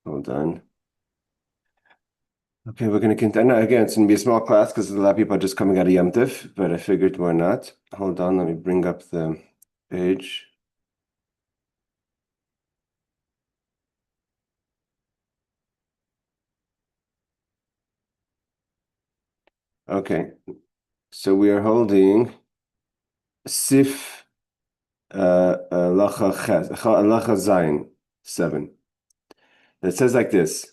Hold on. Okay, we're going to continue. Again, it's going to be a small class because a lot of people are just coming out of Yom Tov, but I figured why not. Hold on, let me bring up the page. Okay, so we are holding Sif Lacha Zayin 7. And it says like this: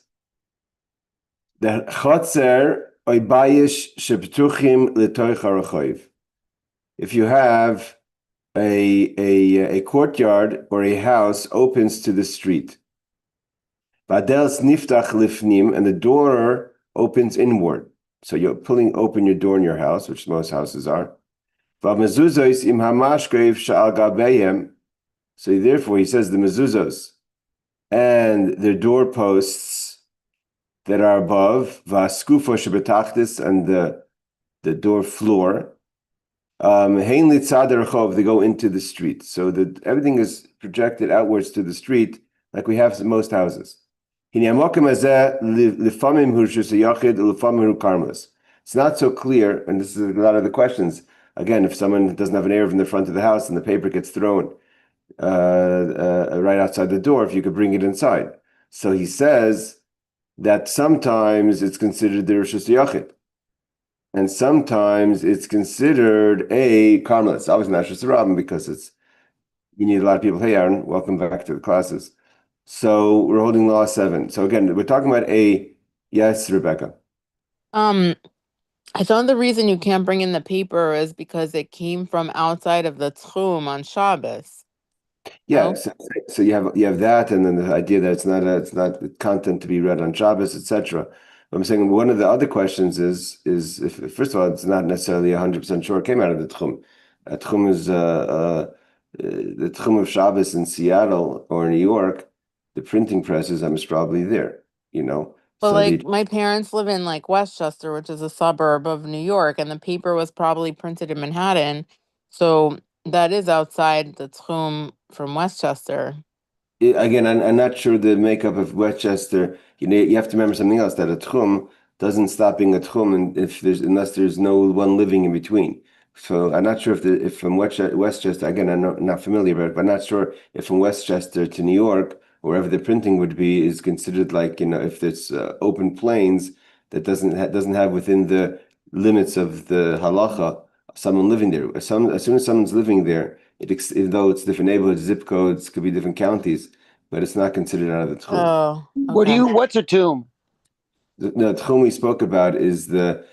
the Chotzer Oybayish Sheptuchim L'Toich HaRachoiv. If you have a courtyard or a house opens to the street, Vadels Niftach Lifnim, and the door opens inward. So you're pulling open your door in your house, which most houses are. So therefore, he says the mezuzos and the doorposts that are above, vaskufo shebetachtis, and the door floor, hein litzad rechov, they go into the street. So that everything is projected outwards to the street, like we have in most houses. It's not so clear, and this is a lot of the questions. Again, if someone doesn't have an Erev in the front of the house and the paper gets thrown right outside the door, if you could bring it inside. So he says that sometimes it's considered the Rishus Yachid, and sometimes it's considered a Carmelis. It's obviously not Rishus Rabbim because you need a lot of people. Hey, Aaron, welcome back to the classes. So we're holding law 7. So again, we're talking about yes, Rebecca. I thought the reason you can't bring in the paper is because it came from outside of the tchum on Shabbos. Yeah, No? so you have that, and then the idea that it's not content to be read on Shabbos, etc. I'm saying one of the other questions is if first of all, it's not necessarily 100% sure it came out of the tchum. Tchum is the tchum of Shabbos in Seattle or New York. The printing presses, I'm probably there. But So my parents live in Westchester, which is a suburb of New York, and the paper was probably printed in Manhattan. So that is outside the tchum from Westchester. Again, I'm not sure the makeup of Westchester. You have to remember something else, that a tchum doesn't stop being a tchum, and unless there's no one living in between. So I'm not sure if from Westchester, again, I'm not familiar with it, but I'm not sure if from Westchester to New York, wherever the printing would be, is considered if there's open plains that doesn't have within the limits of the halacha someone living there. As soon as someone's living there, even though it's different neighborhoods, zip codes, could be different counties, but it's not considered out of the tchum. Oh, okay. What's a tomb? The tchum we spoke about is the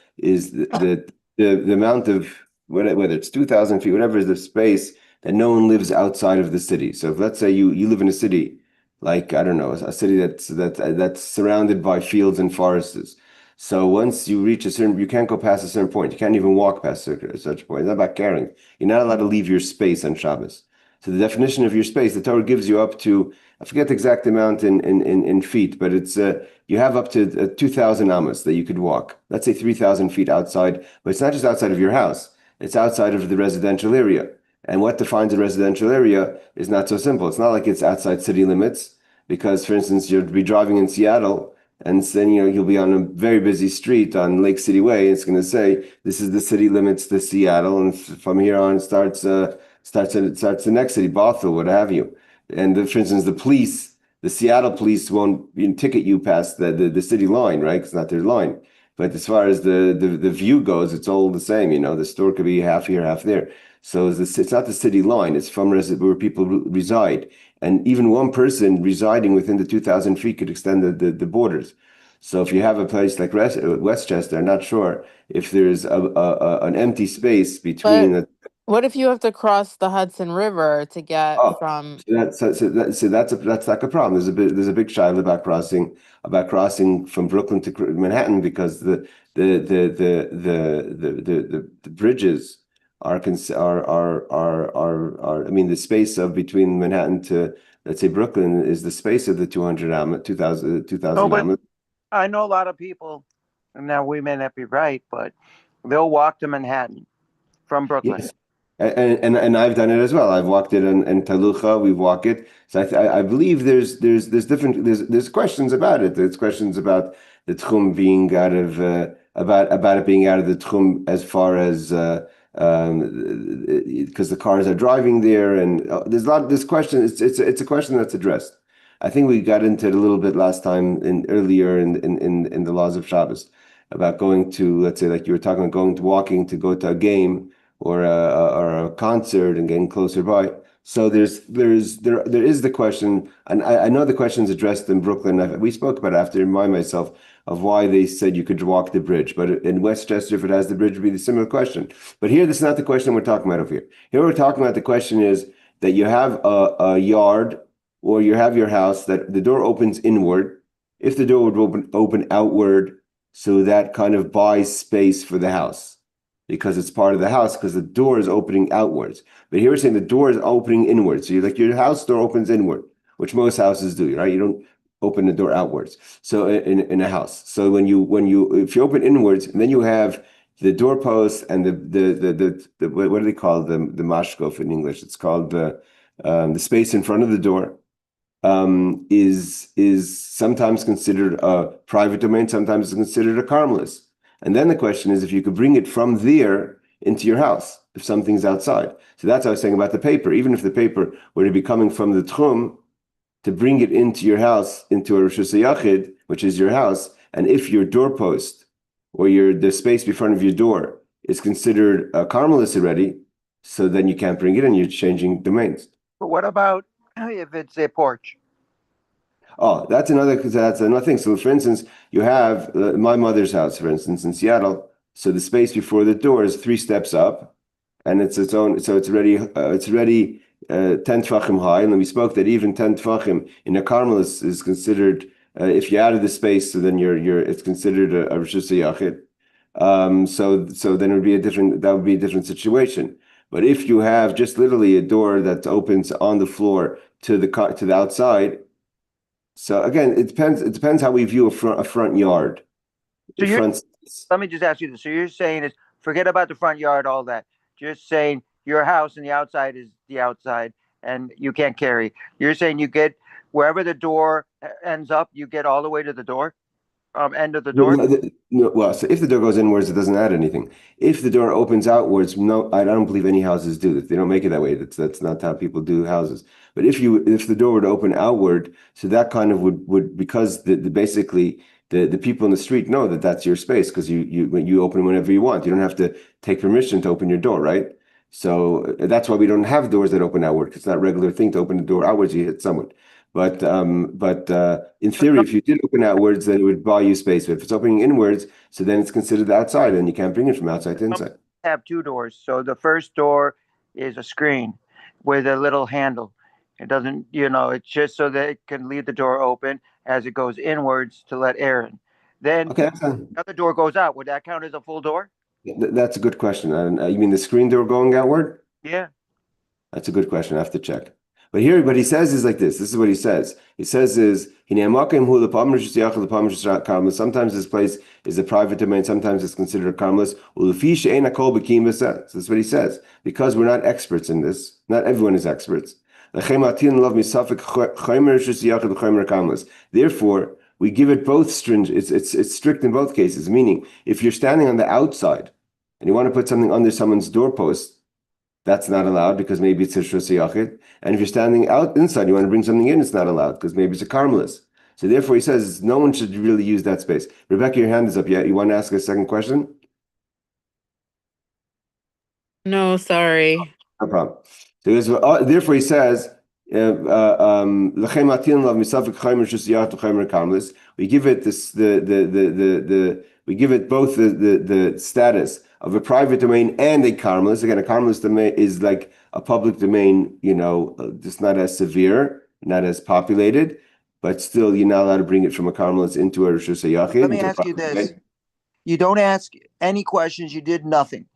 amount of whether it's 2,000 feet, whatever is the space that no one lives outside of the city. So if let's say you live in a city, like I don't know, a city that's surrounded by fields and forests. So once you reach you can't go past a certain point. You can't even walk past such a point. It's not about caring. You're not allowed to leave your space on Shabbos. So the definition of your space, the Torah gives you up to, I forget the exact amount in feet, but it's you have up to 2,000 amas that you could walk. Let's say 3,000 feet outside, but it's not just outside of your house. It's outside of the residential area. And what defines a residential area is not so simple. It's not like it's outside city limits, because, for instance, you'll be driving in Seattle, and then you'll be on a very busy street on Lake City Way. It's going to say this is the city limits to Seattle, and from here on it starts the next city, Bothell, what have you. And for instance, the Seattle police won't ticket you past the city line, right? Because it's not their line. But as far as the view goes, it's all the same. The store could be half here, half there. So it's not the city line. It's from where people reside. And even one person residing within the 2,000 feet could extend the borders. So if you have a place like Westchester, I'm not sure if there's an empty space between But what if you have to cross the Hudson River to get from? That's like a problem. There's a big shiloh about crossing from Brooklyn to Manhattan, because the bridges are I mean, the space of between Manhattan to, let's say, Brooklyn is the space of the 2,000 but I know a lot of people, and now we may not be right, but they'll walk to Manhattan from Brooklyn. Yes. And I've done it as well. I've walked it in Talucha. We've walked it. So I believe there's different there's questions about it. There's questions about the tchum being out of about it being out of the tchum as far as because the cars are driving there, and there's a lot. This question it's a question that's addressed. I think we got into it a little bit last time earlier in the laws of Shabbos about going to, let's say, like you were talking about going to walking to go to a game or a concert and getting closer by. So there is the question, and I know the question is addressed in Brooklyn. We spoke about it. I have to remind myself of why they said you could walk the bridge. But in Westchester, if it has the bridge, it would be the similar question. But here, this is not the question we're talking about over here. Here we're talking about the question is that you have a yard or you have your house that the door opens inward. If the door would open outward, so that kind of buys space for the house because it's part of the house because the door is opening outwards. But here we're saying the door is opening inwards. So you're like your house door opens inward, which most houses do, right? You don't open the door outwards. So in a house. So when you if you open inwards, and then you have the doorpost and the what do they call the mashkof in English? It's called the space in front of the door. Is sometimes considered a private domain, sometimes it's considered a harmless. And then the question is if you could bring it from there into your house, if something's outside. So that's what I was saying about the paper. Even if the paper were to be coming from the tchum, to bring it into your house, into a Rishus Yachid, which is your house, and if your doorpost or the space in front of your door is considered a harmless already, so then you can't bring it in, you're changing domains. But what about if it's a porch? Oh, that's another thing. So, for instance, you have my mother's house, for instance, in Seattle. So the space before the door is 3 steps up, and it's its own. So it's already 10 tefachim high. And then we spoke that even 10 tefachim in a Carmel is considered if you're out of the space, so then it's considered a Rishus Yachid. So then it would be a different situation. But if you have just literally a door that opens on the floor to the outside. So again, it depends how we view a front yard. So let me just ask you this. So you're saying is forget about the front yard, all that. Just saying your house and the outside is the outside, and you can't carry. You're saying you get wherever the door ends up, you get all the way to the door, end of the door. Well, so if the door goes inwards, it doesn't add anything. If the door opens outwards, no, I don't believe any houses do that. They don't make it that way. That's not how people do houses. But if the door were to open outward, so that kind of would because basically the people in the street know that that's your space because you open whenever you want. You don't have to take permission to open your door, right? So that's why we don't have doors that open outward. Because it's not a regular thing to open the door outwards. You hit someone. But in theory, if you did open outwards, then it would buy you space. But if it's opening inwards, so then it's considered outside, and you can't bring it from outside to inside. Have 2 doors. So the first door is a screen with a little handle. It doesn't, it's just so that it can leave the door open as it goes inwards to let air in. Then the other door goes out. Would that count as a full door? That's a good question. You mean the screen door going outward? Yeah. That's a good question. I have to check. But here, what he says is like this. This is what he says. He says is, sometimes this place is a private domain, sometimes it's considered harmless. So that's what he says. Because we're not experts in this, not everyone is experts. Therefore, we give it both stringent. It's strict in both cases. Meaning, if you're standing on the outside and you want to put something under someone's doorpost, that's not allowed because maybe it's a Rishus Yachid. And if you're standing out inside, you want to bring something in, it's not allowed because maybe it's a harmless. So therefore, he says no one should really use that space. Rebecca, your hand is up. Yeah, you want to ask a second question? No, sorry. No problem. Therefore, he says, we give it we give it both the status of a private domain and a harmless. Again, a harmless domain is like a public domain, just not as severe, not as populated, but still you're not allowed to bring it from a harmless into a Rishus Yachid. Let me ask you this. Domain. You don't ask any questions. You did nothing.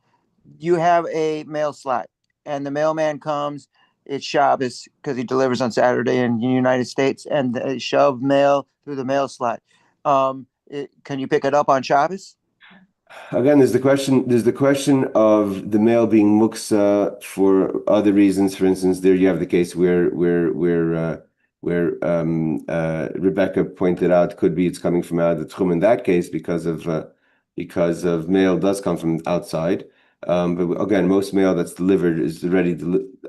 You have a mail slot and the mailman comes. It's Shabbos because he delivers on Saturday in the United States, and they shove mail through the mail slot. Can you pick it up on Shabbos? Again, there's the question. There's the question of the male being muksa for other reasons. For instance, there you have the case where Rebecca pointed out could be it's coming from out of the tchum in that case because of male does come from outside. But again, most male that's delivered is already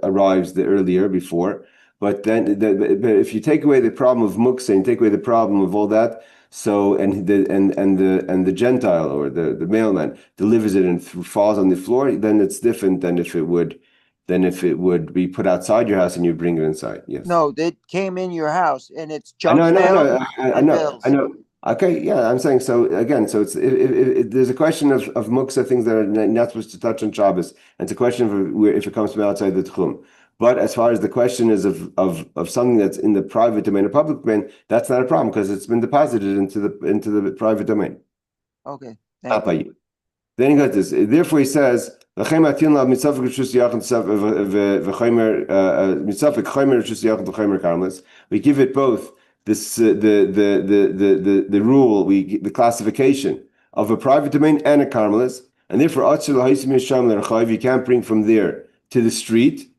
arrives the earlier before. But then, but if you take away the problem of muksa and you take away the problem of all that. So and the Gentile or the mailman delivers it and falls on the floor, then it's different than if it would be put outside your house and you bring it inside. Yes. No, they came in your house and it's I know, junk I know, I mail know, I and know, I bills. know. Okay, yeah, I'm saying so again. So it's there's a question of muksa things that are not supposed to touch on Shabbos, and it's a question of where if it comes from outside the tchum. But as far as the question is of something that's in the private domain or public domain, that's not a problem because it's been deposited into the private domain. Okay, Not thank by you. you. Then he got this. Therefore, he says, "L'chem atin la mitzvah rishus yachid v'chaymer mitzvah chaymer rishus yachid v'chaymer karmelis." We give it both this the rule, the classification of a private domain and a karmelis, and therefore atzir lahaisim yisham l'rechayiv. You can't bring from there to the street,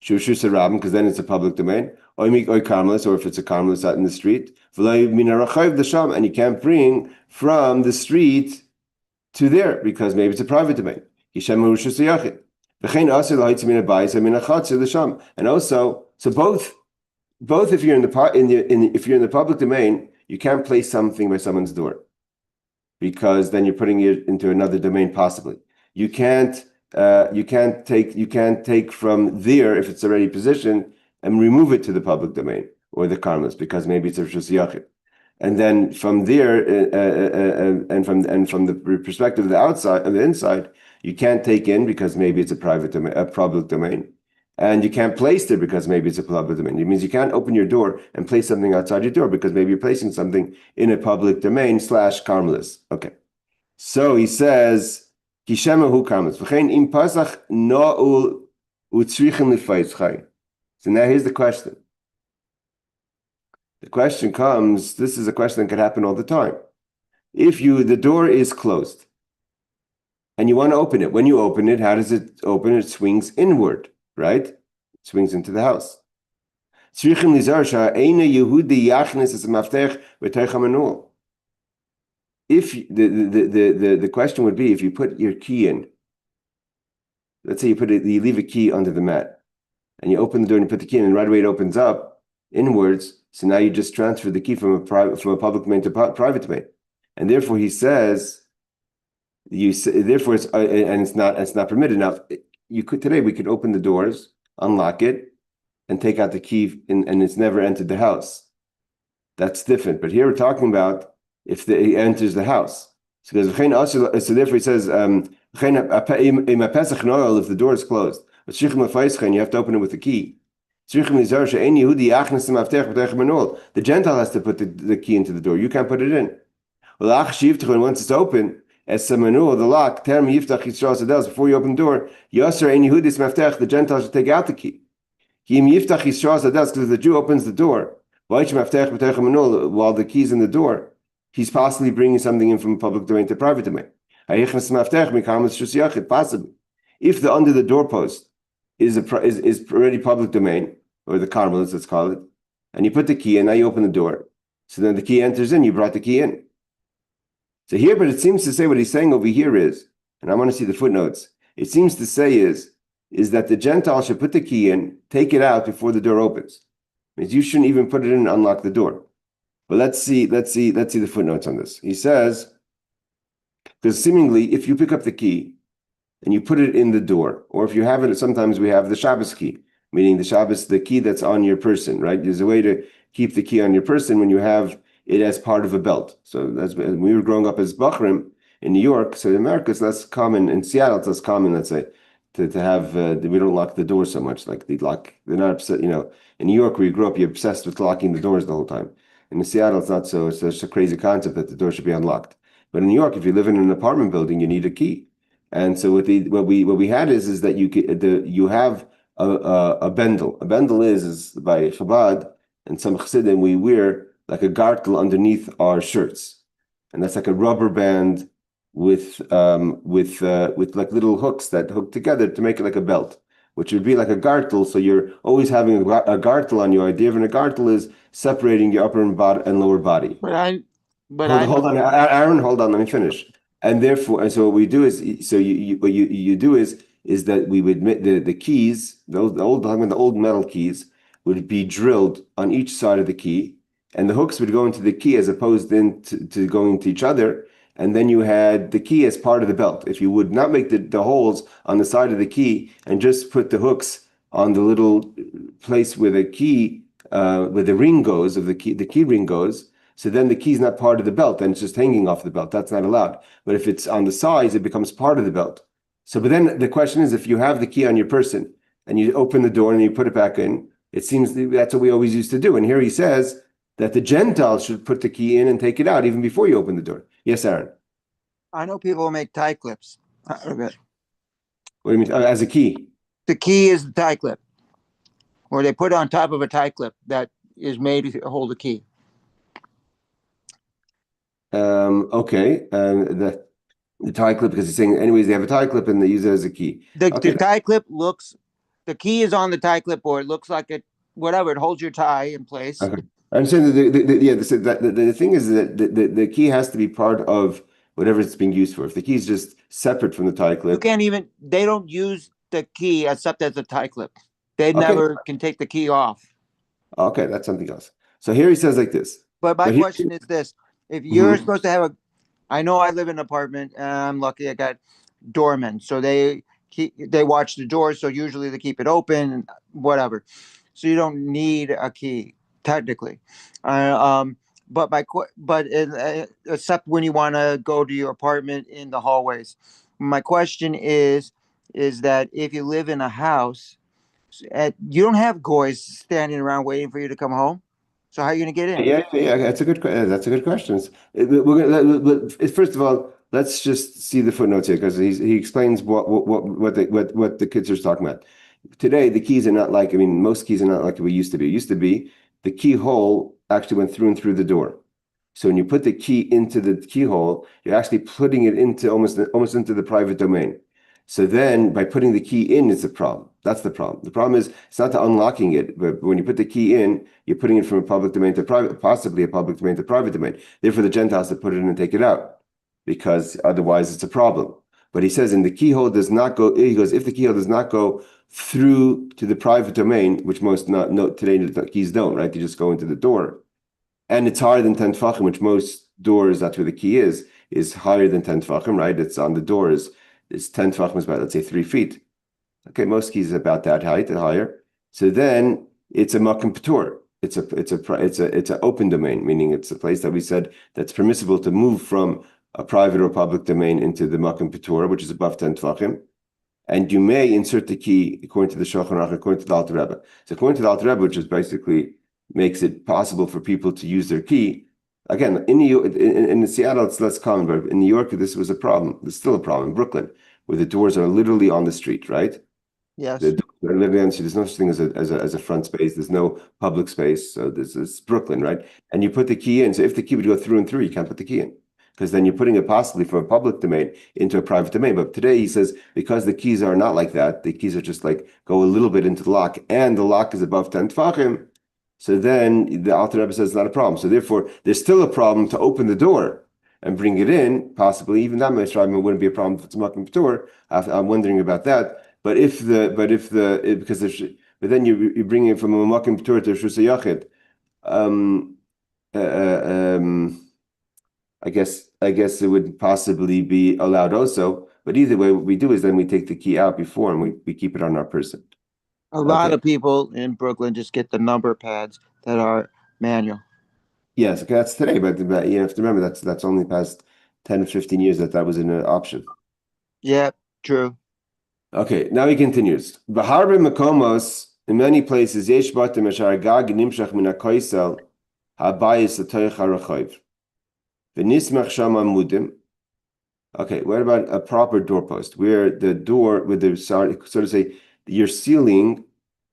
shushus rabim, because then it's a public domain. Or karmelis, or if it's a karmelis out in the street, v'lay min harachayiv l'sham, and you can't bring from the street to there because maybe it's a private domain. And also, so both if you're in the public domain, you can't place something by someone's door because then you're putting it into another domain possibly. You can't take from there if it's already positioned and remove it to the public domain or the karmelis because maybe it's a rishus yachid. And then from there, and from the perspective of the outside and the inside, you can't take in because maybe it's a private domain, a public domain, and you can't place there because maybe it's a public domain. It means you can't open your door and place something outside your door because maybe you're placing something in a public domain / karmelis. Okay, so he says, "Kishema hu karmelis v'chein im pasach no'ul utzrichen lefayis." So now here's the question. The question comes, this is a question that could happen all the time. If the door is closed and you want to open it, when you open it, how does it open? It swings inward, right? It swings into the house. If the question would be, if you put your key in, let's say you leave a key under the mat and you open the door and you put the key in and right away it opens up inwards. So now you just transfer the key from a public domain to private domain, and therefore he says, therefore it's not permitted. Now we could open the doors, unlock it, and take out the key, and it's never entered the house. That's different. But here we're talking about if it enters the house. So therefore he says, if the door is closed, but you have to open it with the key. The Gentile has to put the key into the door. You can't put it in. Once it's open, as the lock, before you open the door, the Gentile should take out the key. Because if the Jew opens the door, while the key's in the door, he's possibly bringing something in from public domain to private domain. Possibly. If the under the doorpost is already public domain, or the karmelis, let's call it, and you put the key in, now you open the door. So then the key enters in, you brought the key in. So here, but it seems to say what he's saying over here is, and I want to see the footnotes, it seems to say is that the Gentile should put the key in, take it out before the door opens. It means you shouldn't even put it in and unlock the door. But let's see the footnotes on this. He says, because seemingly if you pick up the key and you put it in the door, or if you have it, sometimes we have the Shabbos key, meaning the key that's on your person, right? There's a way to keep the key on your person when you have it as part of a belt. So that's when we were growing up as Bachrim in New York. So in America, it's less common. In Seattle, it's less common, let's say, to have, we don't lock the door so much. Like they're not upset, in New York where you grew up, you're obsessed with locking the doors the whole time. In Seattle, it's not so, it's such a crazy concept that the door should be unlocked. But in New York, if you live in an apartment building, you need a key. And so what we had is that you have a bendel. A bendel is by Chabad and some Chassidim, we wear like a gartel underneath our shirts. And that's like a rubber band with like little hooks that hook together to make it like a belt, which would be like a gartel. So you're always having a gartel on you. The idea of a gartel is separating your upper and lower body. Hold on, Aaron, hold on, let me finish. And so what we do is, so what you do is that we would the keys, the old metal keys would be drilled on each side of the key, and the hooks would go into the key as opposed then to going to each other. And then you had the key as part of the belt. If you would not make the holes on the side of the key and just put the hooks on the little place where the key, where the ring goes of the key ring goes, so then the key is not part of the belt and it's just hanging off the belt. That's not allowed. But if it's on the sides, it becomes part of the belt. So, but then the question is, if you have the key on your person and you open the door and you put it back in, it seems that's what we always used to do. And here he says that the Gentiles should put the key in and take it out even before you open the door. Yes, Aaron. I know people make tie clips out of it. What do you mean? As a key? The key is the tie clip, or they put it on top of a tie clip that is made to hold the key. Okay. The tie clip, because he's saying, anyways, they have a tie clip and they use it as a key. The tie clip the key is on the tie clip, or it looks like it, whatever, it holds your tie in place. Okay. I'm saying that the thing is that the key has to be part of whatever it's being used for. If the key is just separate from the tie clip, they don't use the key except as a tie clip. They never can take the key off. Okay, that's something else. So here he says like this. But my question is this: if you're supposed to have I know I live in an apartment and I'm lucky I got doormen, so they watch the doors, so usually they keep it open, whatever. So you don't need a key technically. But except when you want to go to your apartment in the hallways. My question is that if you live in a house, you don't have goys standing around waiting for you to come home. So how are you going to get in? Yeah. That's a good question. We're gonna first of all, let's just see the footnotes here because he explains what the Kitzur is talking about. Today, the keys are not like, most keys are not like we used to be. It used to be the keyhole actually went through and through the door. So when you put the key into the keyhole, you're actually putting it into almost into the private domain. So then by putting the key in, it's a problem. That's the problem. The problem is it's not the unlocking it, but when you put the key in, you're putting it from a public domain to private, possibly a public domain to private domain. Therefore, the Gentiles have to put it in and take it out because otherwise it's a problem. But he says, and the keyhole does not go, he goes, if the keyhole does not go through to the private domain, which most today the keys don't, right? They just go into the door. And it's higher than 10 tefachim, which most doors, that's where the key is higher than 10 tefachim, right? It's on the doors. It's 10 tefachim is about, let's say, 3 feet. Okay, most keys is about that height and higher. So then it's a makom patur. It's an open domain, meaning it's a place that we said that's permissible to move from a private or public domain into the makom patur, which is above 10 tefachim. And you may insert the key according to the Shulchan Aruch, according to the Alter Rebbe. So according to the Alter Rebbe, which is basically makes it possible for people to use their key. Again, in Seattle, it's less common, but in New York, this was a problem. There's still a problem in Brooklyn, where the doors are literally on the street, right? Yes. The doors are literally on the street. There's no such thing as a front space. There's no public space. So this is Brooklyn, right? And you put the key in. So if the key would go through and through, you can't put the key in. Because then you're putting it possibly from a public domain into a private domain. But today he says, because the keys are not like that, the keys are just like go a little bit into the lock, and the lock is above 10 tefachim. So then the Alter Rebbe says it's not a problem. So therefore, there's still a problem to open the door and bring it in. Possibly even that wouldn't be a problem if it's a makom patur. I'm wondering about that. But then you bring it from a makom patur to Reshus HaYachid. I guess it would possibly be allowed also. But either way, what we do is then we take the key out before and we keep it on our person. A lot of people in Brooklyn just get the number pads that are manual. Yes, okay, that's today, but you have to remember that's only past 10 or 15 years that was an option. Yeah, true. Okay, now he continues. B'harbe makomos, in many places, yesh batim asher gag nimshach min hakoisel habayis l'toich harachoiv. V'nismach sham amudim. Okay, what about a proper doorpost where the door, with the so to say, your ceiling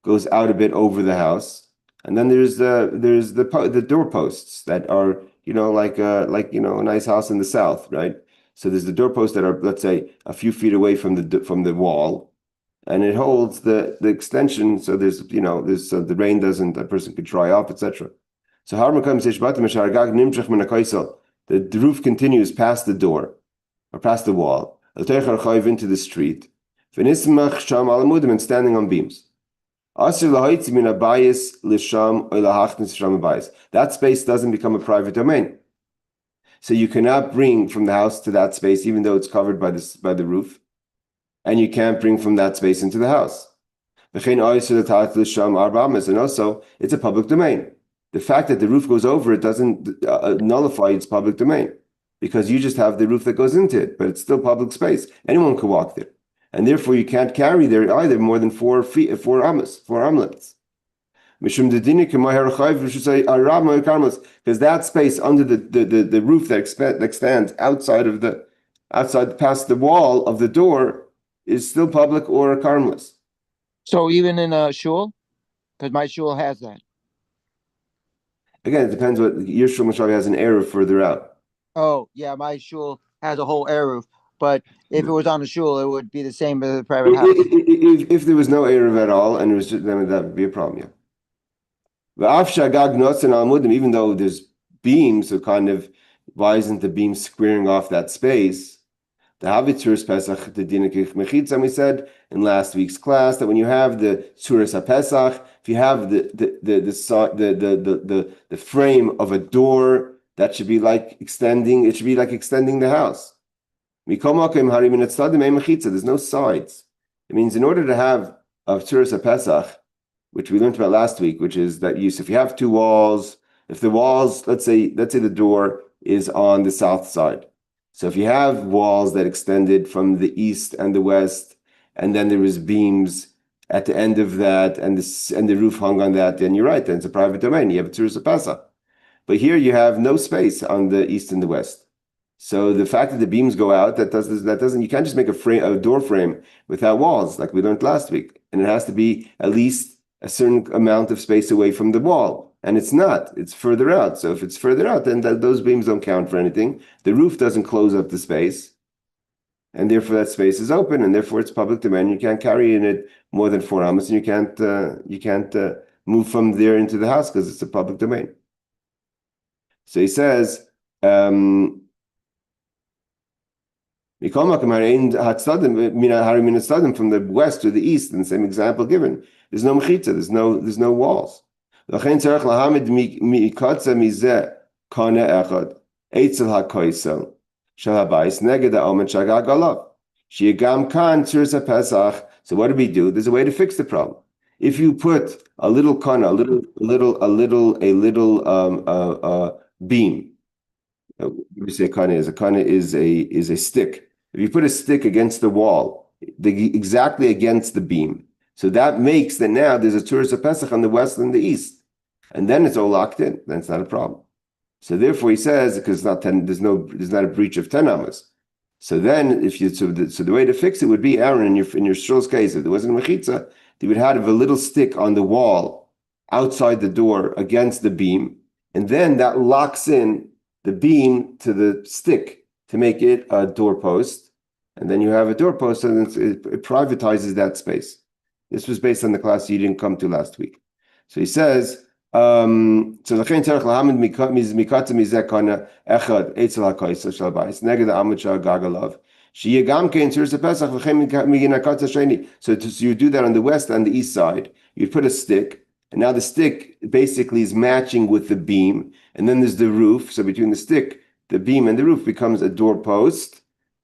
goes out a bit over the house, and then there's the doorposts that are like a nice house in the south, right? So there's the doorposts that are, let's say, a few feet away from the wall, and it holds the extension. So there's so the rain doesn't, a person could dry off, etc. So the roof continues past the door or past the wall into the street, and standing on beams. That space doesn't become a private domain. So you cannot bring from the house to that space, even though it's covered by the roof, and you can't bring from that space into the house. And also, it's a public domain. The fact that the roof goes over it doesn't nullify its public domain, because you just have the roof that goes into it, but it's still public space. Anyone can walk there. And therefore, you can't carry there either more than 4 amlets. Because that space under the roof that extends outside past the wall of the door is still public or karmelis. So even in a shul, because my shul has that. Again, it depends what your shul mashavi has an eruv further out. Oh yeah, my shul has a whole eruv, but if it was on a shul, it would be the same as a private house. If there was no eruv at all, and it was just, then that would be a problem. Yeah. Even though there's beams, so kind of, why isn't the beam squaring off that space? The Havitzuras Pesach, the Dinah Mechitza, we said in last week's class that when you have the Tzuras HaPesach, if you have the frame of a door, that should be like extending. It should be like extending the house. There's no sides. It means in order to have a Tzuras HaPesach, which we learned about last week, which is that if you have 2 walls, if the walls, let's say the door is on the south side. So if you have walls that extended from the east and the west, and then there was beams at the end of that, and the roof hung on that, then you're right, then it's a private domain. You have a Tzuras HaPesach. But here you have no space on the east and the west. So the fact that the beams go out, that doesn't, you can't just make a door frame without walls, like we learned last week. And it has to be at least a certain amount of space away from the wall. And it's not, it's further out. So if it's further out, then those beams don't count for anything. The roof doesn't close up the space, and therefore that space is open, and therefore it's public domain. You can't carry in it more than 4 amos, and you can't move from there into the house because it's a public domain. So he says, from the west to the east, in the same example given, there's no mechitza, there's no walls. Therefore, so what do we do? There's a way to fix the problem. If you put a little kana, a little beam, what do we say kana is? A kana is a stick. If you put a stick against the wall, exactly against the beam, so that makes that now there's a Tzuras HaPesach on the west and the east, and then it's all locked in. Then it's not a problem. So therefore, he says, because it's not 10, there's not a breach of 10 amos. So then, the way to fix it would be, Aaron, in your shul's case, if there wasn't a mechitza, they would have a little stick on the wall outside the door against the beam, and then that locks in the beam to the stick to make it a doorpost, and then you have a doorpost, and it privatizes that space. This was based on the class you didn't come to last week. So he says, so לכן צריך להעמיד מקצה מזה כאן אחד אצל הכויסר של הבית נגד העמוד של הגג עליו שיהיה גם כן צורת הפסח וכן מגין הקצה השני. So you do that on the west and the east side. You put a stick, and now the stick basically is matching with the beam, and then there's the roof. So between the stick, the beam, and the roof becomes a doorpost,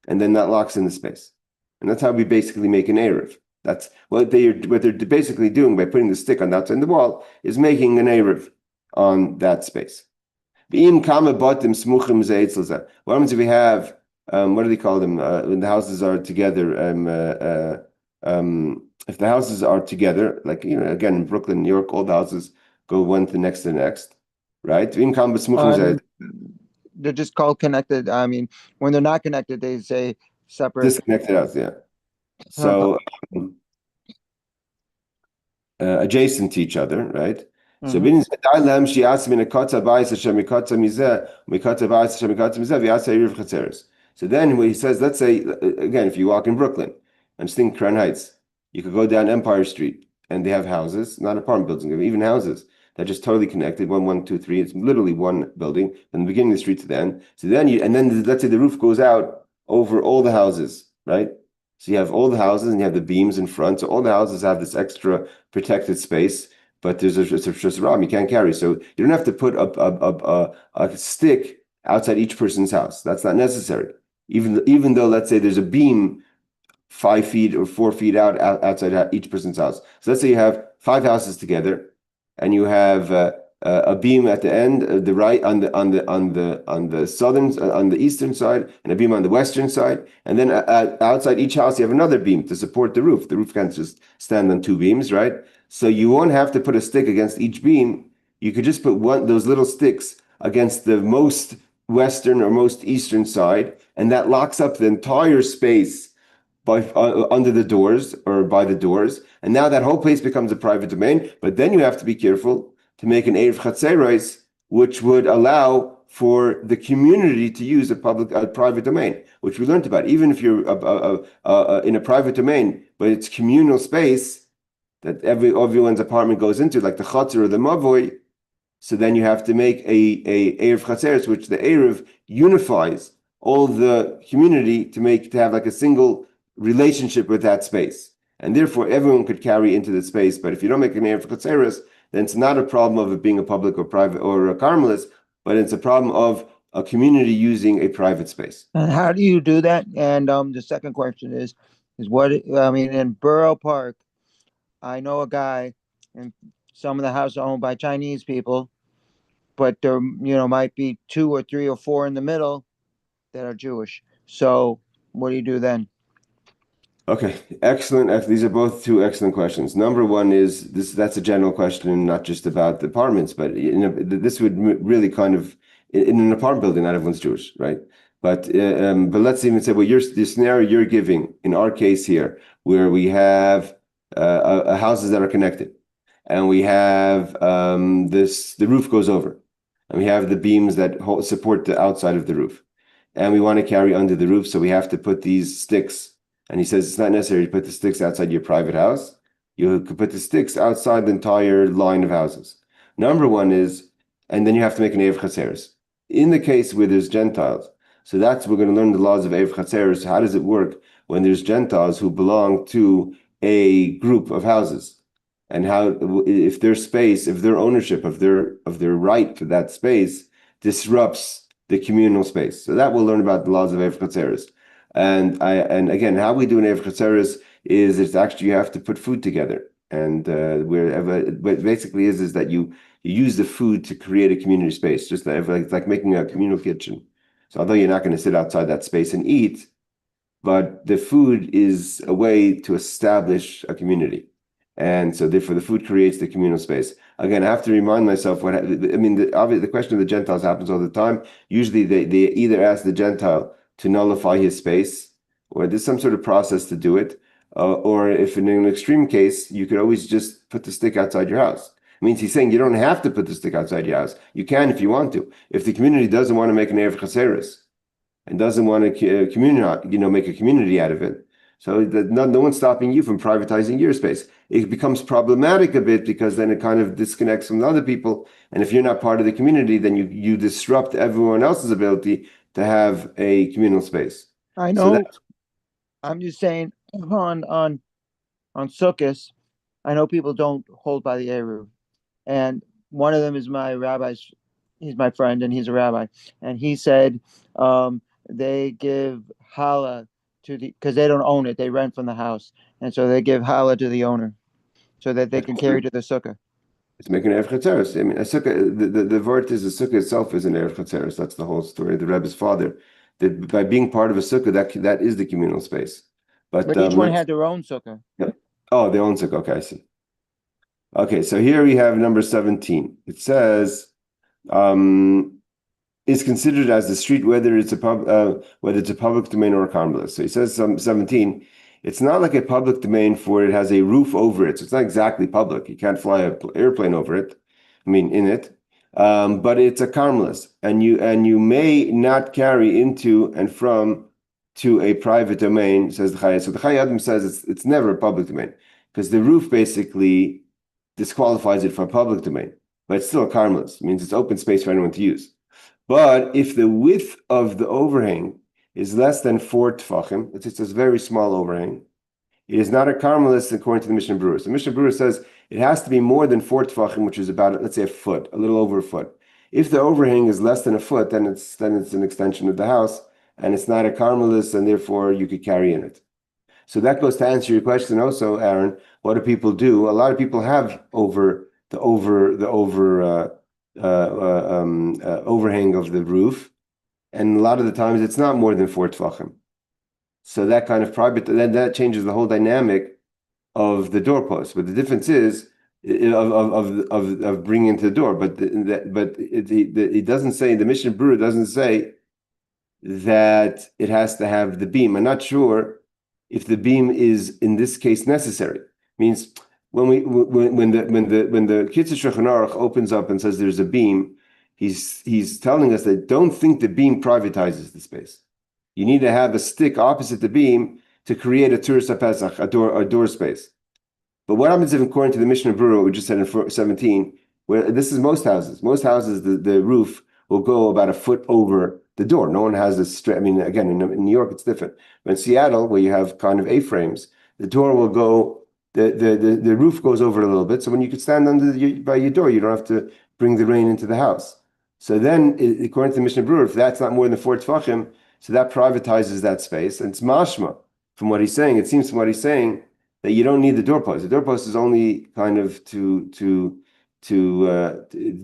and then that locks in the space. And that's how we basically make an eruv. That's what they're basically doing by putting the stick on the outside of the wall, is making an eruv on that space. What happens if we have, what do they call them, when the houses are together? If the houses are together, like, again, in Brooklyn, New York, all the houses go one to next to the next, right? They're just called connected. I mean, when they're not connected, they say separate. Disconnected house, yeah. So adjacent to each other, right? So So then when he says, let's say, again, if you walk in Brooklyn, and just think Crown Heights, you could go down Empire Street and they have houses, not apartment buildings, even houses that are just totally connected, one, two, three. It's literally one building from the beginning of the street to the end. So then let's say the roof goes out over all the houses, right? So you have all the houses and you have the beams in front. So all the houses have this extra protected space, but there's a ram you can't carry. So you don't have to put a stick outside each person's house. That's not necessary. Even though, let's say there's a beam 5 feet or 4 feet outside each person's house. So let's say you have 5 houses together, and you have a beam at the end, the right on the southern, on the eastern side, and a beam on the western side, and then outside each house you have another beam to support the roof. The roof can't just stand on 2 beams, right? So you won't have to put a stick against each beam. You could just put those little sticks against the most western or most eastern side, and that locks up the entire space under the doors or by the doors, and now that whole place becomes a private domain. But then you have to be careful to make an Erev Chatzeros, which would allow for the community to use a private domain, which we learned about. Even if you're in a private domain, but it's communal space that everyone's apartment goes into, like the Chatzar or the Mavoi. So then you have to make a Erev Chatzeros, which the Erev unifies all the community to have like a single relationship with that space, and therefore everyone could carry into the space. But if you don't make an Erev Chatzeros, then it's not a problem of it being a public or private or a Carmelist, but it's a problem of a community using a private space. And how do you do that? And the second question is what I mean in Borough Park. I know a guy, and some of the houses are owned by Chinese people, but there might be 2 or 3 or 4 in the middle that are Jewish. So what do you do then? Okay, excellent. These are both 2 excellent questions. Number one is that's a general question, not just about the apartments, but this would really kind of, in an apartment building, not everyone's Jewish, right? But let's even say, well, the scenario you're giving, in our case here, where we have houses that are connected, and we have the roof goes over, and we have the beams that support the outside of the roof, and we want to carry under the roof, so we have to put these sticks. And he says it's not necessary to put the sticks outside your private house. You could put the sticks outside the entire line of houses. Number one is, and then you have to make an Erev Chatzeros. In the case where there's Gentiles, so we're going to learn the laws of Erev Chatzeros. How does it work when there's Gentiles who belong to a group of houses? And how, if their space, if their ownership of their right to that space disrupts the communal space. So that we'll learn about the laws of Erev Chatzeros. And again, how we do an Erev Chatzeros is it's actually you have to put food together, and what basically is that you use the food to create a community space, just like making a communal kitchen. So although you're not going to sit outside that space and eat, but the food is a way to establish a community, and so therefore the food creates the communal space. Again, I have to remind myself the question of the Gentiles happens all the time. Usually they either ask the Gentile to nullify his space, or there's some sort of process to do it. Or if in an extreme case, you could always just put the stick outside your house. It means he's saying you don't have to put the stick outside your house. You can if you want to. If the community doesn't want to make an Erev Chatzeros and doesn't want to make a community out of it, so no one's stopping you from privatizing your space. It becomes problematic a bit because then it kind of disconnects from the other people. And if you're not part of the community, then you disrupt everyone else's ability to have a communal space. I know. I'm just saying on Sukkot, I know people don't hold by the Eruv, and one of them is my rabbi's. He's my friend, and he's a rabbi, and he said they give challah because they don't own it; they rent from the house, and so they give challah to the owner, so that they can carry to the sukkah. It's making an Erev Chatzeros. I mean, a sukkah. The word is the sukkah itself is an Erev Chatzeros. That's the whole story of the Rebbe's father. That by being part of a sukkah, that is the communal space. But each one had their own sukkah. Yep. Oh, their own sukkah. Okay, I see. Okay, so here we have number 17. It says, is considered as the street whether it's a public domain or a carmelist. So he says 17. It's not like a public domain for it has a roof over it. So it's not exactly public. You can't fly an airplane over it. I mean, in it. But it's a karmelis, and you may not carry into and from to a private domain, says the Chayei. So the Chayei Adam says it's never a public domain because the roof basically disqualifies it from public domain, but it's still a karmelis. It means it's open space for anyone to use. But if the width of the overhang is less than 4 tefachim, it's a very small overhang, it is not a karmelis according to the Mishnah Berurah. So the Mishnah Berurah says it has to be more than 4 tefachim, which is about, let's say, a foot, a little over a foot. If the overhang is less than a foot, then it's an extension of the house, and it's not a karmelis, and therefore you could carry in it. So that goes to answer your question also, Aaron. What do people do? A lot of people have overhang of the roof, and a lot of the times it's not more than 4 tefachim. So that kind of private, then that changes the whole dynamic of the doorpost. But the difference is of bringing it to the door. But it doesn't say, the Mishnah Berurah doesn't say that it has to have the beam. I'm not sure if the beam is in this case necessary. Means when the Kitzur Shulchan Aruch opens up and says there's a beam, he's telling us that don't think the beam privatizes the space. You need to have a stick opposite the beam to create a Turas HaPesach, a door space. But what happens if, according to the Mishnah Berurah, we just said in 17, where this is most houses. Most houses, the roof will go about a foot over the door. No one has this straight. I mean, again, in New York, it's different. But in Seattle, where you have kind of A-frames, the door will go, the roof goes over a little bit. So when you could stand by your door, you don't have to bring the rain into the house. So then, according to the Mishnah Berurah, if that's not more than 4 tefachim, so that privatizes that space. And it's mashma from what he's saying. It seems from what he's saying that you don't need the doorpost. The doorpost is only kind of the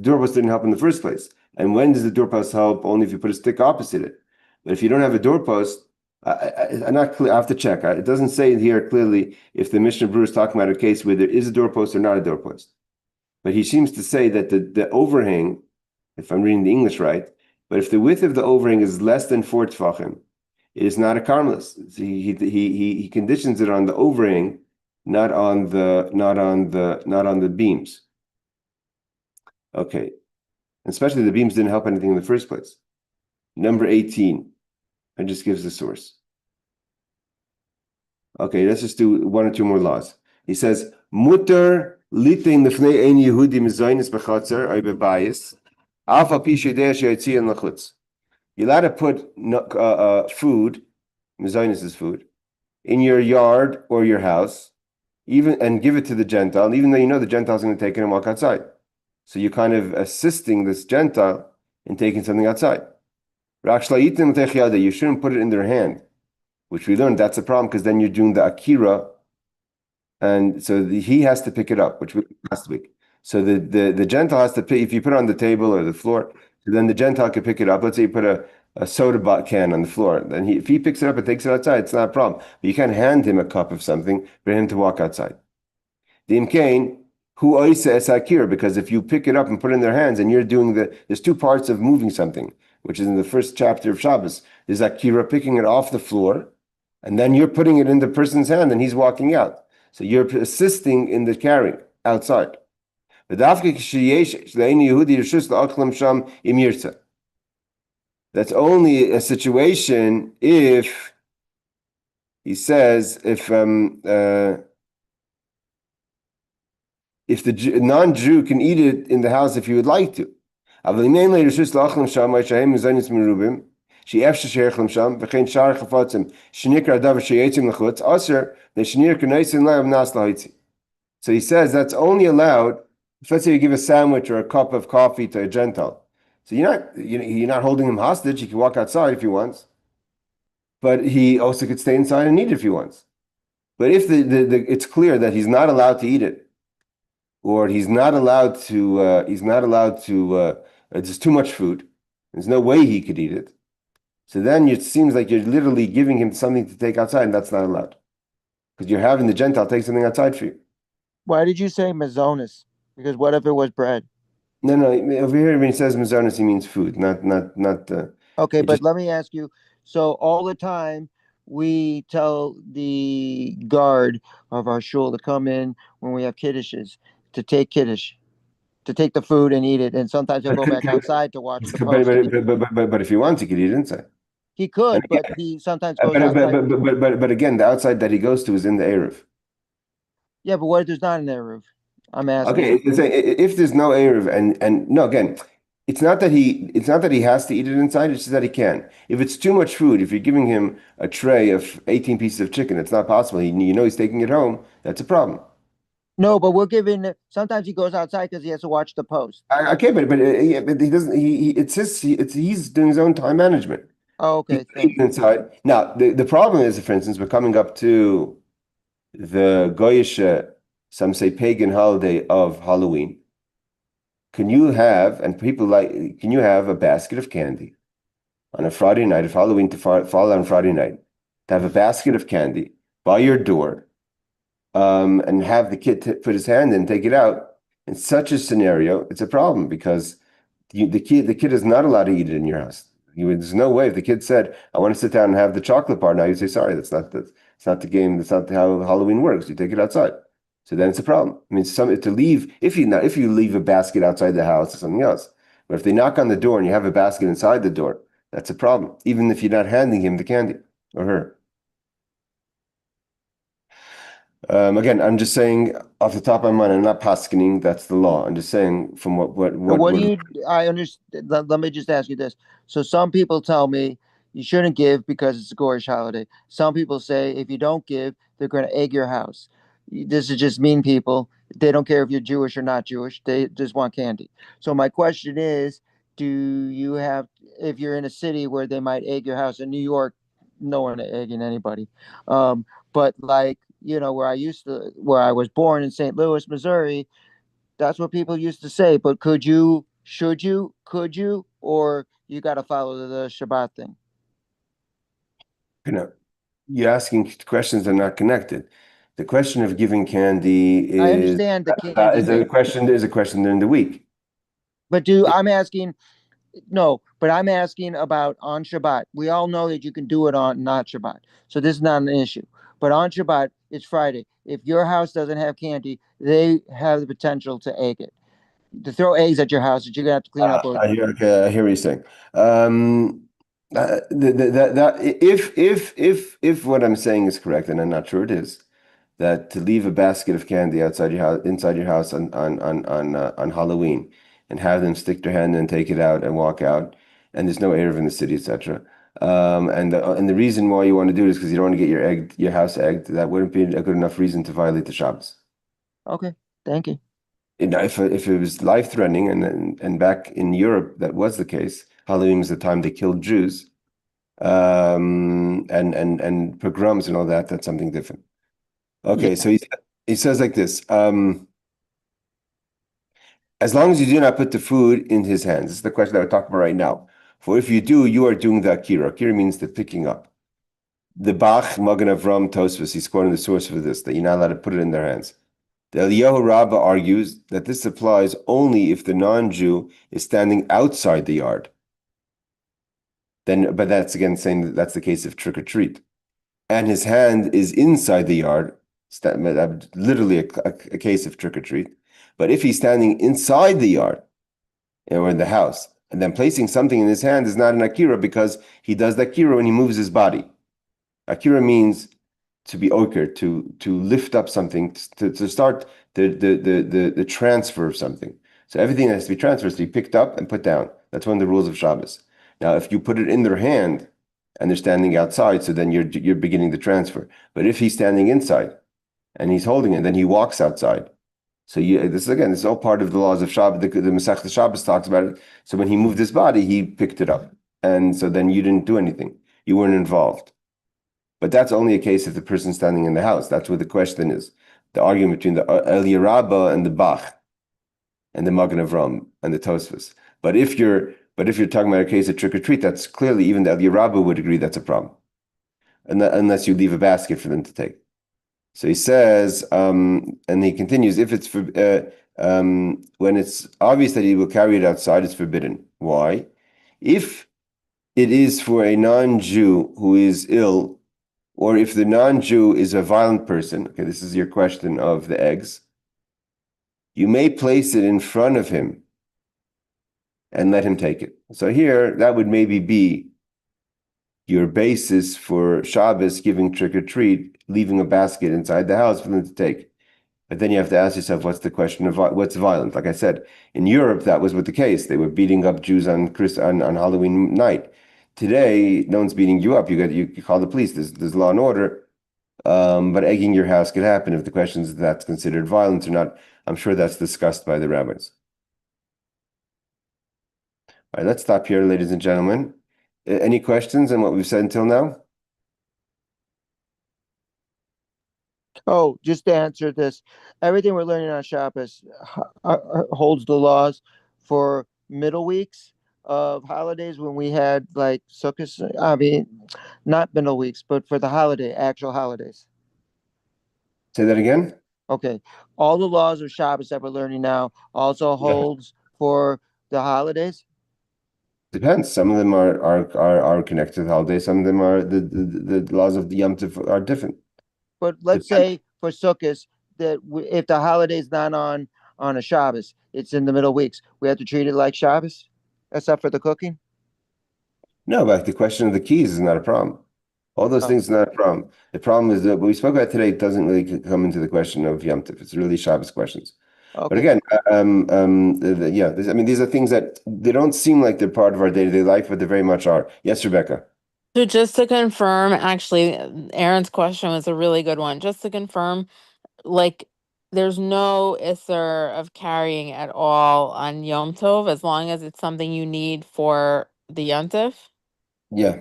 doorpost didn't help in the first place. And when does the doorpost help? Only if you put a stick opposite it. But if you don't have a doorpost, I'm not clear. I have to check. It doesn't say here clearly if the Mishnah Berurah is talking about a case where there is a doorpost or not a doorpost. But he seems to say that the overhang, if I'm reading the English right, but if the width of the overhang is less than 4 tefachim, it is not a karmelis. He conditions it on the overhang, not on the beams. Okay, especially the beams didn't help anything in the first place. Number 18, it just gives the source. Okay, let's just do 1 or 2 more laws. He says, "Mutar litein lefnei ein Yehudi mezaynis b'chatzer or b'bayis, alpha pi shedei she'yotzian lachutz." You're allowed to put food, mezaynis is food, in your yard or your house, and give it to the Gentile, even though you know the Gentile's going to take it and walk outside. So you're kind of assisting this Gentile in taking something outside. You shouldn't put it in their hand, which we learned that's a problem because then you're doing the akira, and so he has to pick it up, which we learned last week. So the Gentile has to pick, if you put it on the table or the floor, then the Gentile can pick it up. Let's say you put a soda can on the floor. Then if he picks it up and takes it outside, it's not a problem. But you can't hand him a cup of something for him to walk outside. The imkain, who oisa es akir, because if you pick it up and put it in their hands and you're doing there's 2 parts of moving something, which is in the first chapter of Shabbos. There's akira, picking it off the floor, and then you're putting it in the person's hand and he's walking out. So you're assisting in the carrying outside. That's only a situation if, he says, if the non-Jew can eat it in the house if he would like to. So he says that's only allowed if, let's say, you give a sandwich or a cup of coffee to a Gentile. So you're not holding him hostage. He can walk outside if he wants, but he also could stay inside and eat it if he wants. But if it's clear that he's not allowed to eat it, or he's not allowed to, there's too much food. There's no way he could eat it. So then it seems like you're literally giving him something to take outside, and that's not allowed. Because you're having the Gentile take something outside for you. Why did you say mazonis? Because what if it was bread? No, over here when he says mazonis, he means food, not. Okay, but let me ask you. So all the time we tell the guard of our shul to come in when we have kiddushes to take kiddush. to take the food and eat it, and sometimes he'll go back outside to watch the post. But if he wants, he could eat inside. He And could, but again, he sometimes goes outside. but again, the outside that he goes to is in the Erev. Yeah, but what if there's not an Eruv? I'm asking. Okay, if there's no Erev and no, again, it's not that he has to eat it inside, it's just that he can. If it's too much food, if you're giving him a tray of 18 pieces of chicken, it's not possible. He's taking it home, that's a problem. No, but we're giving. Sometimes he goes outside because he has to watch the post. Okay, yeah, but he doesn't. He's doing his own time management. Oh, He okay, can eat thank you. inside. Now, the problem is, for instance, we're coming up to the Goyish, some say pagan holiday of Halloween. Can you have a basket of candy on a Friday night, if Halloween to fall on Friday night, to have a basket of candy by your door, and have the kid put his hand in and take it out? In such a scenario, it's a problem because the kid is not allowed to eat it in your house. There's no way if the kid said, "I want to sit down and have the chocolate bar," now you say, "Sorry, it's not the game. That's not how Halloween works. You take it outside." So then it's a problem. I mean, to leave if you leave a basket outside the house or something else, but if they knock on the door and you have a basket inside the door, that's a problem. Even if you're not handing him the candy or her. Again, I'm just saying off the top of my mind, I'm not paskening, that's the law. I'm just saying from So what do you? I understand. Let me just ask you this. So some people tell me you shouldn't give because it's a Gorish holiday. Some people say if you don't give, they're going to egg your house. This is just mean people. They don't care if you're Jewish or not Jewish. They just want candy. So my question is, do you have? If you're in a city where they might egg your house in New York, no one egging anybody. But like where I was born in St. Louis, Missouri, that's what people used to say. But could you, or you got to follow the Shabbat thing? You're asking questions that are not connected. The question of giving candy I is understand the candy is a thing, question. Is a question during the week. but I'm asking about on Shabbat. We all know that you can do it on not Shabbat, so this is not an issue. But on Shabbat, it's Friday. If your house doesn't have candy, they have the potential to egg it, to throw eggs at your house that you're gonna have to clean up. Or Okay, I hear what you're saying. If what I'm saying is correct, and I'm not sure it is, that to leave a basket of candy outside your house, inside your house on Halloween, and have them stick their hand and take it out and walk out, and there's no Erev in the city, etc. And the reason why you want to do it is because you don't want to get your house egged. That wouldn't be a good enough reason to violate the Shabbos. okay, thank you. If it was life-threatening, and back in Europe that was the case, Halloween was the time they killed Jews, and pogroms and all that. That's something different. Okay, Yeah. so he says like this. As long as you do not put the food in his hands. This is the question that we're talking about right now. For if you do, you are doing the akira. Akira means the picking up. The Bach, Magen Avram Tosfos, he's quoting the source for this, that you're not allowed to put it in their hands. The Eliyahu Rabbah argues that this applies only if the non-Jew is standing outside the yard. But that's again saying that that's the case of trick or treat, and his hand is inside the yard. Literally a case of trick or treat. But if he's standing inside the yard or in the house, and then placing something in his hand is not an akira because he does the akira when he moves his body. Akira means to be oker, to lift up something, to start the transfer of something. So everything that has to be transferred is to be picked up and put down. That's one of the rules of Shabbos. Now, if you put it in their hand and they're standing outside, so then you're beginning the transfer. But if he's standing inside and he's holding it, then he walks outside. So this is all part of the laws of Shabbos. The Masechta Shabbos talks about it. So when he moved his body, he picked it up, and so then you didn't do anything. You weren't involved. But that's only a case if the person's standing in the house. That's what the question is. The argument between the Eliyahu Rabbah and the Bach and the Magen Avram and the Tosfos. But if you're talking about a case of trick or treat, that's clearly even the Eliyahu Rabbah would agree that's a problem, unless you leave a basket for them to take. So he says, and he continues, if it's when it's obvious that he will carry it outside, it's forbidden. Why? If it is for a non-Jew who is ill, or if the non-Jew is a violent person, okay, this is your question of the eggs. you may place it in front of him and let him take it. So here, that would maybe be your basis for Shabbos giving trick or treat, leaving a basket inside the house for them to take. But then you have to ask yourself, what's the question of what's violent? Like I said, in Europe, that was what the case. They were beating up Jews on Halloween night. Today, no one's beating you up. You call the police. There's law and order. But egging your house could happen if the question is if that's considered violence or not. I'm sure that's discussed by the rabbis. All right, let's stop here, ladies and gentlemen. Any questions on what we've said until now? Oh, just to answer this, everything we're learning on Shabbos holds the laws for middle weeks of holidays when we had like Sukkot. I mean, not middle weeks, but for the actual holidays. Say that again? Okay. All the laws of Shabbos that we're learning now also Yeah. holds for the holidays. Depends. Some of them are connected to the holiday. Some of them are the laws of the Yom Tov are different. But let's Depends. say for Sukkot that if the holiday's not on a Shabbos, it's in the middle weeks. We have to treat it like Shabbos, except for the cooking. No, but the question of the keys is not a problem. All those Oh, things are not a problem. The problem is that what we spoke about today doesn't really come into the question of Yom Tov. It's really Shabbos questions. But okay. again, yeah, I mean, these are things that they don't seem like they're part of our day-to-day life, but they very much are. Yes, Rebecca. So just to confirm, actually, Aaron's question was a really good one. Just to confirm, like, there's no isser of carrying at all on Yom Tov as long as it's something you need for the Yom Tov. Yeah.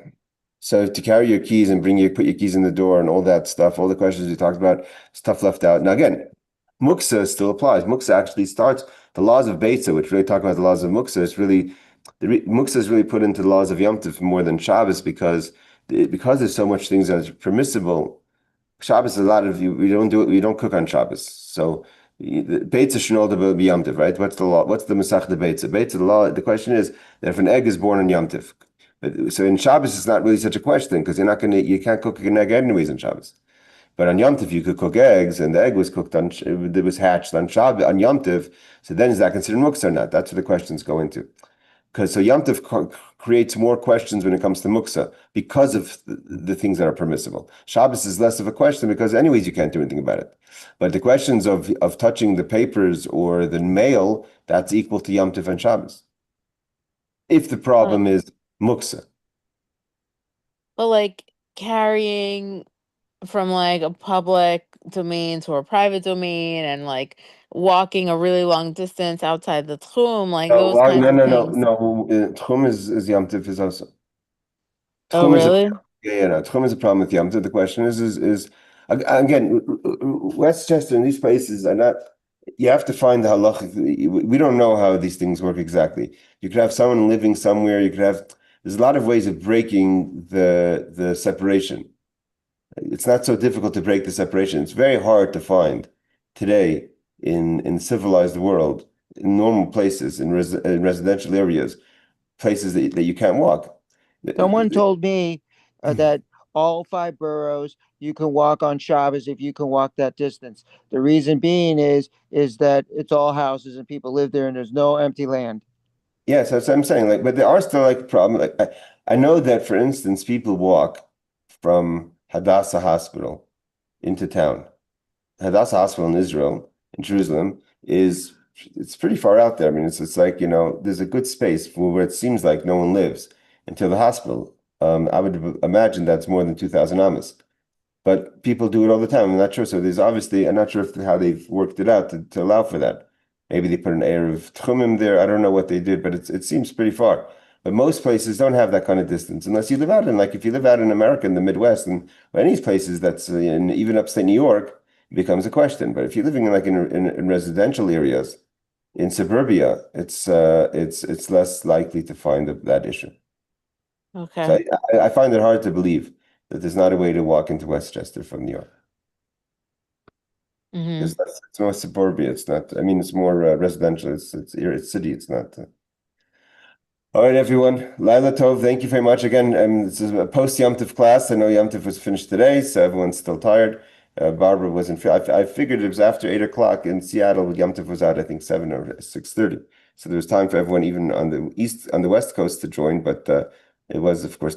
So to carry your keys and put your keys in the door and all that stuff, all the questions we talked about, stuff left out. Now again, Muksa still applies. Muksa actually starts the laws of Beitza, which really talk about the laws of Muksa. It's really Muksa is really put into the laws of Yom Tov more than Shabbos because there's so much things that are permissible. Shabbos is a lot of we don't do it. We don't cook on Shabbos. So Beitza shnolda be Yom Tov, right? What's the law? What's the Masach de Beitza? Beitza, the law. The question is that if an egg is born on Yom Tov, so in Shabbos it's not really such a question because you can't cook an egg anyways on Shabbos. But on Yom Tov you could cook eggs, and the egg was cooked it was hatched on Shabbos on Yom Tov. So then is that considered muksa or not? That's what the questions go into. Because so Yom Tov creates more questions when it comes to muksa because of the things that are permissible. Shabbos is less of a question because anyways you can't do anything about it. But the questions of touching the papers or the mail, that's equal to Yom Tov and Shabbos. If the problem is muksa. But like carrying from like a public domain to a private domain and like walking a really long distance outside the tchum, like No, those kinds of things. Tchum is Yom Tov is also. Oh, Tchum is a really? no. Tchum is a problem with Yom Tov. The question is again, Westchester and these places are not. You have to find the halachic. We don't know how these things work exactly. You could have someone living somewhere. You could have. There's a lot of ways of breaking the separation. It's not so difficult to break the separation. It's very hard to find today in civilized world, in normal places, in residential areas, places that you can't walk. Someone told me that all five boroughs you can walk on Shabbos if you can walk that distance. The reason being is that it's all houses and people live there and there's no empty land. Yes, that's what I'm saying. Like, but there are still like problems. Like, I know that, for instance, people walk from Hadassah Hospital into town. Hadassah Hospital in Israel, in Jerusalem, it's pretty far out there. I mean, it's like, there's a good space where it seems like no one lives until the hospital. I would imagine that's more than 2,000 amas. But people do it all the time. I'm not sure. So there's obviously, I'm not sure how they've worked it out to allow for that. Maybe they put an air of tchumim there. I don't know what they did, but it seems pretty far. But most places don't have that kind of distance unless you live out in, like if you live out in America, in the Midwest, and any places that's in even upstate New York, it becomes a question. But if you're living in residential areas, in suburbia, it's less likely to find that issue. So Okay. I find it hard to believe that there's not a way to walk into Westchester from New York. Mm-hmm. It's more suburbia. It's not. I mean, it's more residential. It's city. It's not. All right, everyone. Laila Tov, thank you very much again. This is a post Yom Tov class. I know Yom Tov was finished today, so everyone's still tired. Barbara wasn't. I figured it was after 8 o'clock in Seattle. Yom Tov was out, I think 7 or 6:30. So there was time for everyone, even on the west coast, to join. But it was, of course,